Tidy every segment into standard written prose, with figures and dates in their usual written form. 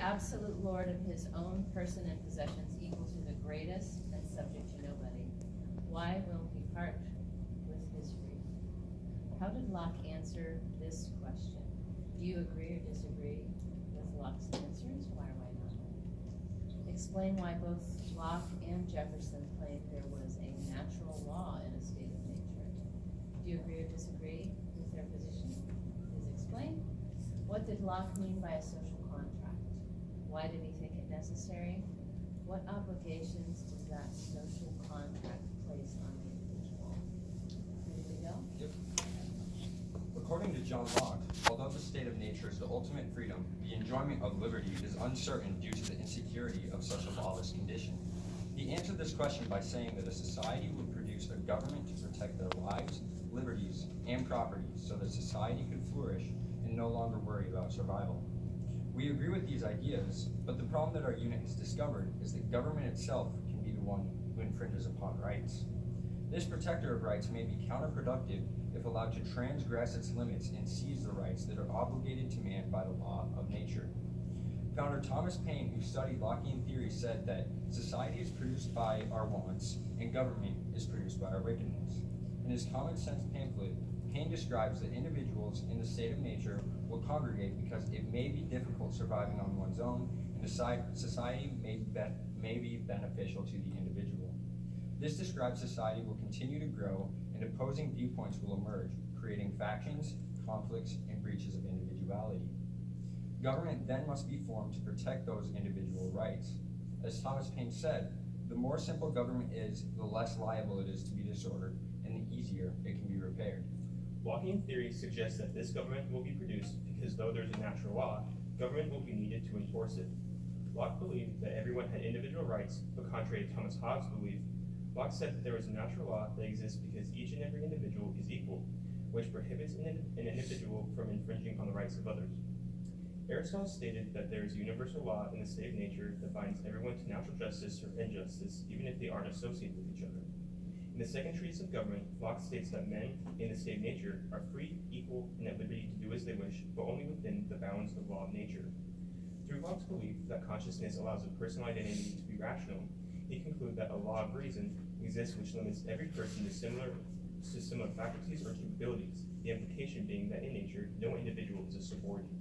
absolute lord of his own person and possessions, equal to the greatest and subject to nobody. Why will he part with his freedom? How did Locke answer this question? Do you agree or disagree with Locke's answers? Why or why not? Explain why both Locke and Jefferson claimed there was a natural law in a state of nature. Do you agree or disagree with their position? Please explain. What did Locke mean by a social contract? Why did he think it necessary? What obligations does that social contract place on the individual? Ready to go? Yep. According to John Locke, although the state of nature is the ultimate freedom, the enjoyment of liberty is uncertain due to the insecurity of such a lawless condition. He answered this question by saying that a society would produce a government to protect their lives, liberties, and properties so that society could flourish and no longer worry about survival. We agree with these ideas, but the problem that our unit has discovered is that government itself can be the one who infringes upon rights. This protector of rights may be counterproductive if allowed to transgress its limits and seize the rights that are obligated to man by the law of nature. Founder Thomas Paine, who studied Lockean theory, said that society is produced by our wants and government is produced by our wickedness. In his Common Sense pamphlet, Paine describes that individuals in the state of nature will congregate because it may be difficult surviving on one's own, and society may be beneficial to the individual. This describes society will continue to grow and opposing viewpoints will emerge, creating factions, conflicts, and breaches of individuality. Government then must be formed to protect those individual rights. As Thomas Paine said, the more simple government is, the less liable it is to be disordered, and the easier it can be repaired. Lockean theory suggests that this government will be produced because though there's a natural law, government will be needed to enforce it. Locke believed that everyone had individual rights, but contrary to Thomas Hobbes' belief, Locke said that there is a natural law that exists because each and every individual is equal, which prohibits an individual from infringing on the rights of others. Aristotle stated that there is a universal law in the state of nature that binds everyone to natural justice or injustice, even if they aren't associated with each other. In the second treatise of government, Locke states that men in the state of nature are free, equal, and at liberty to do as they wish, but only within the bounds of law of nature. Through Locke's belief that consciousness allows a personal identity to be rational, he concluded that a law of reason exists which limits every person to similar faculties or capabilities, the implication being that in nature, no individual is a subordinate.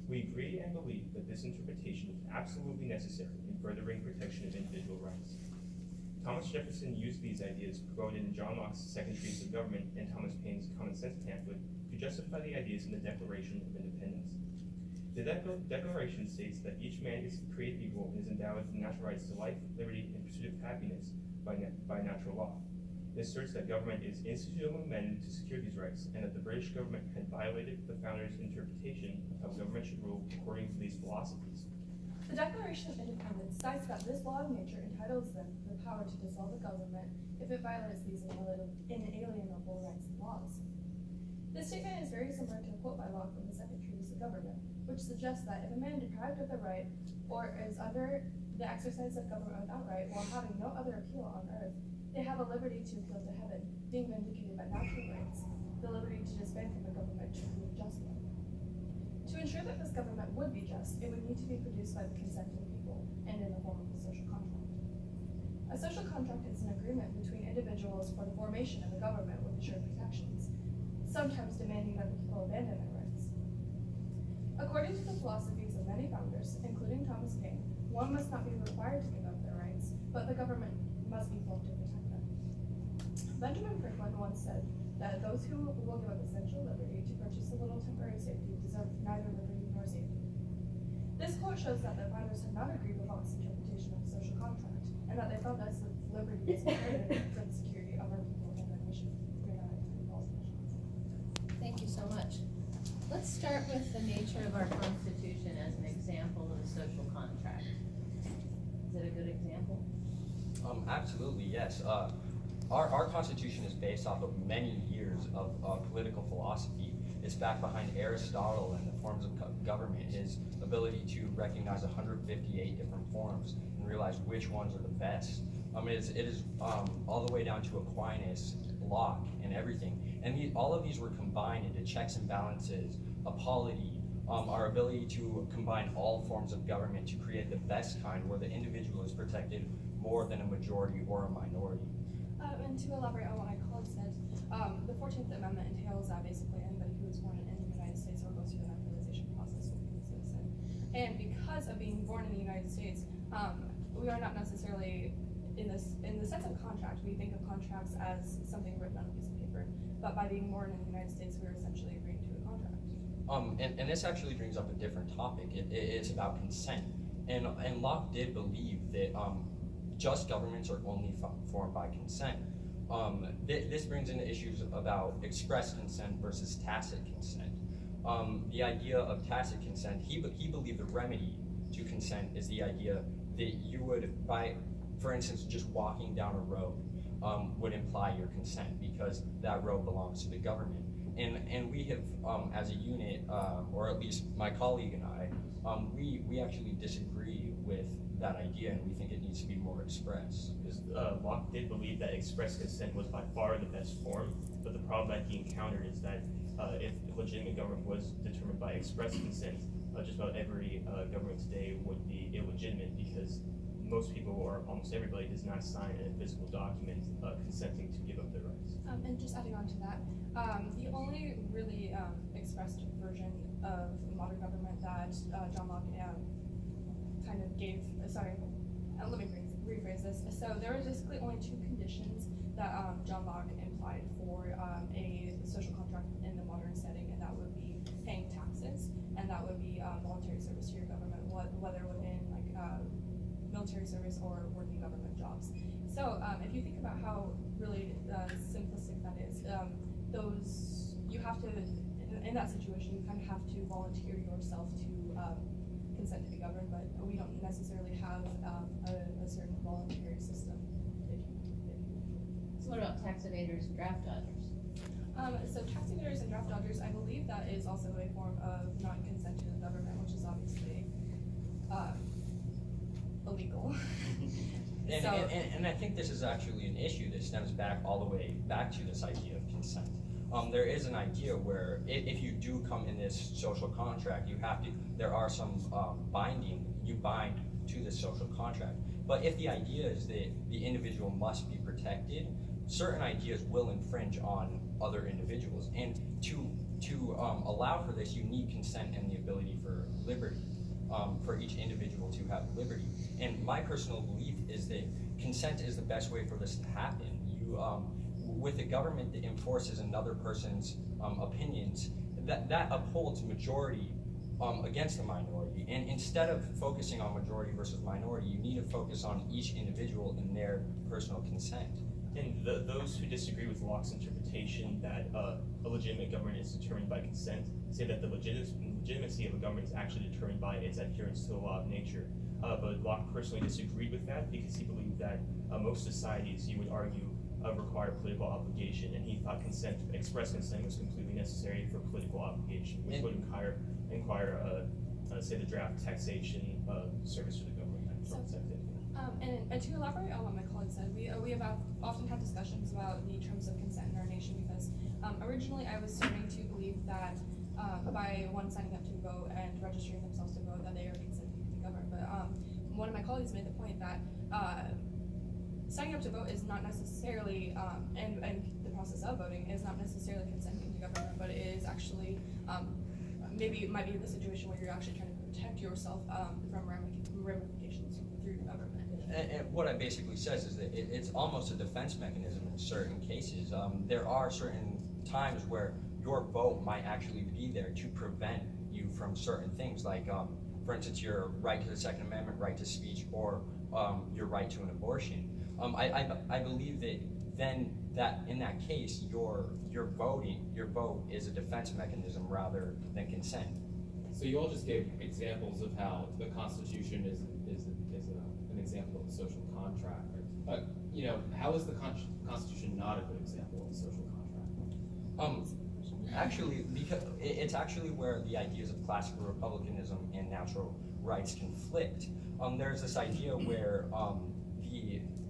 We agree and believe that this interpretation is absolutely necessary in furthering protection of individual rights. Thomas Jefferson used these ideas quoted in John Locke's Second Treatise of Government and Thomas Paine's Common Sense pamphlet to justify the ideas in the Declaration of Independence. The Declaration states that each man is created equal and is endowed with natural rights to life, liberty, and pursuit of happiness by natural law. It asserts that government is instituted among men to secure these rights, and that the British government had violated the founders' interpretation of how government should rule according to these philosophies. The Declaration of Independence cites that this law of nature entitles them the power to dissolve the government if it violates these inalienable rights and laws. This statement is very similar to a quote by Locke from the Second Treatise of Government, which suggests that if a man deprived of the right or is under the exercise of government without right while having no other appeal on earth, they have a liberty to appeal to heaven, being vindicated by natural rights, the liberty to disband from the government to rule justly. To ensure that this government would be just, it would need to be produced by the consent of the people and in the form of a social contract. A social contract is an agreement between individuals for the formation of a government with assured protections, sometimes demanding that the people abandon their rights. According to the philosophies of many founders, including Thomas Paine, one must not be required to give up their rights, but the government must be formed to protect them. Benjamin Franklin once said that those who will give up essential liberty to purchase a little temporary safety deserve neither liberty nor safety. This quote shows that the founders had not agreed with Locke's interpretation of the social contract, and that they felt that liberty is imperative for the security of our people and their nation. Thank you so much. Let's start with the nature of our Constitution as an example of a social contract. Is it a good example? Absolutely, yes. Our Constitution is based off of many years of political philosophy. It's back behind Aristotle and the forms of government, his ability to recognize 158 different forms and realize which ones are the best. It is all the way down to Aquinas, Locke, and everything. And all of these were combined into checks and balances, a polity, our ability to combine all forms of government to create the best kind where the individual is protected more than a majority or a minority. And to elaborate on what my colleague said, the 14th Amendment entails that basically anybody who is born in the United States or goes through the naturalization process will be a citizen. And because of being born in the United States, we are not necessarily in the sense of contract. We think of contracts as something written on a piece of paper, but by being born in the United States, we're essentially agreeing to a contract. And this actually brings up a different topic. It's about consent. And Locke did believe that just governments are only formed by consent. This brings into issues about express consent versus tacit consent. The idea of tacit consent, he believed the remedy to consent is the idea that you would, by, for instance, just walking down a road would imply your consent because that road belongs to the government. And we have, as a unit, or at least my colleague and I, we actually disagree with that idea, and we think it needs to be more express. Because Locke did believe that express consent was by far the best form, but the problem that he encountered is that if legitimate government was determined by express consent, just about every government today would be illegitimate because most people, or almost everybody, does not sign a physical document consenting to give up their rights. And just adding on to that, the only really expressed version of modern government that John Locke kind of gave, let me rephrase this. So there are basically only two conditions that John Locke implied for a social contract in the modern setting, and that would be paying taxes, and that would be voluntary service to your government, whether within like military service or working government jobs. So if you think about how really simplistic that is, you have to, in that situation, you kind of have to volunteer yourself to consent to be governed, but we don't necessarily have a certain voluntary system. So what about tax evaders and draft dodgers? So tax evaders and draft dodgers, I believe that is also a form of non-consent to the government, which is obviously illegal. And I think this is actually an issue that stems back all the way back to this idea of consent. There is an idea where if you do come in this social contract, there are some you bind to this social contract. But if the idea is that the individual must be protected, certain ideas will infringe on other individuals. And to allow for this, you need consent and the ability for liberty, for each individual to have liberty. And my personal belief is that consent is the best way for this to happen. With a government that enforces another person's opinions, that upholds majority against the minority. And instead of focusing on majority versus minority, you need to focus on each individual and their personal consent. And those who disagree with Locke's interpretation that a legitimate government is determined by consent say that the legitimacy of a government is actually determined by its adherence to the law of nature. But Locke personally disagreed with that because he believed that most societies, you would argue, require political obligation, and he thought express consent was completely necessary for political obligation, which would require say, the draft taxation service for the government. And to elaborate on what my colleague said, we have often had discussions about the terms of consent in our nation because originally I was starting to believe that by one signing up to vote and registering themselves to vote that they are consenting to be governed. But one of my colleagues made the point that signing up to vote is not necessarily, and the process of voting is not necessarily consenting to government, but it is actually, maybe it might be the situation where you're actually trying to protect yourself from ramifications through government. And what it basically says is that it's almost a defense mechanism in certain cases. There are certain times where your vote might actually be there to prevent you from certain things, like, for instance, your right to the Second Amendment, right to speech, or your right to an abortion. I believe that then that in that case, your vote is a defense mechanism rather than consent. So you all just gave examples of how the Constitution is an example of a social contract. How is the Constitution not a good example of a social contract? Actually, because it's actually where the ideas of classical republicanism and natural rights conflict. There's this idea where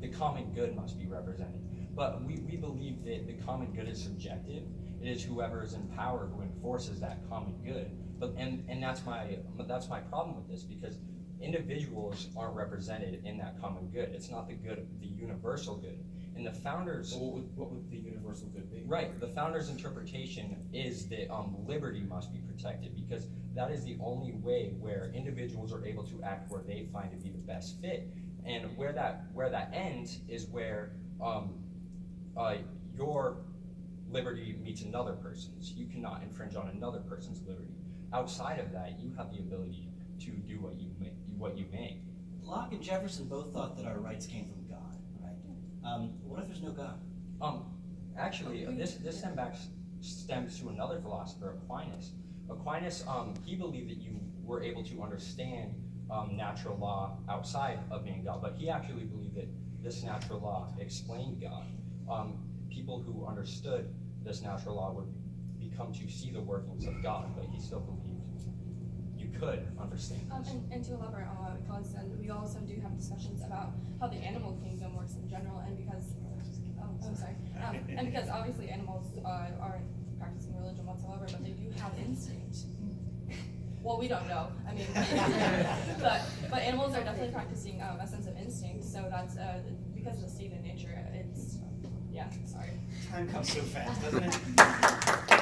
the common good must be represented. But we believe that the common good is subjective. It is whoever is in power who enforces that common good. But that's my problem with this, because individuals aren't represented in that common good. It's not the good, the universal good. And the founders. So what would the universal good be? Right. The founders' interpretation is that liberty must be protected, because that is the only way where individuals are able to act where they find to be the best fit. And where that ends is where your liberty meets another person's. You cannot infringe on another person's liberty. Outside of that, you have the ability to do what you may. Locke and Jefferson both thought that our rights came from God, right? What if there's no God? Actually, this stems to another philosopher, Aquinas. Aquinas, he believed that you were able to understand natural law outside of being God, but he actually believed that this natural law explained God. People who understood this natural law would become to see the workings of God, but he still believed you could understand this. And to elaborate on what Colin said, we also do have discussions about how the animal kingdom works in general, and because, and because obviously animals aren't practicing religion whatsoever, but they do have instinct. Well, we don't know. I mean, but animals are definitely practicing a sense of instinct. So that's because of the state of nature. It's sorry. Time comes so fast, doesn't it?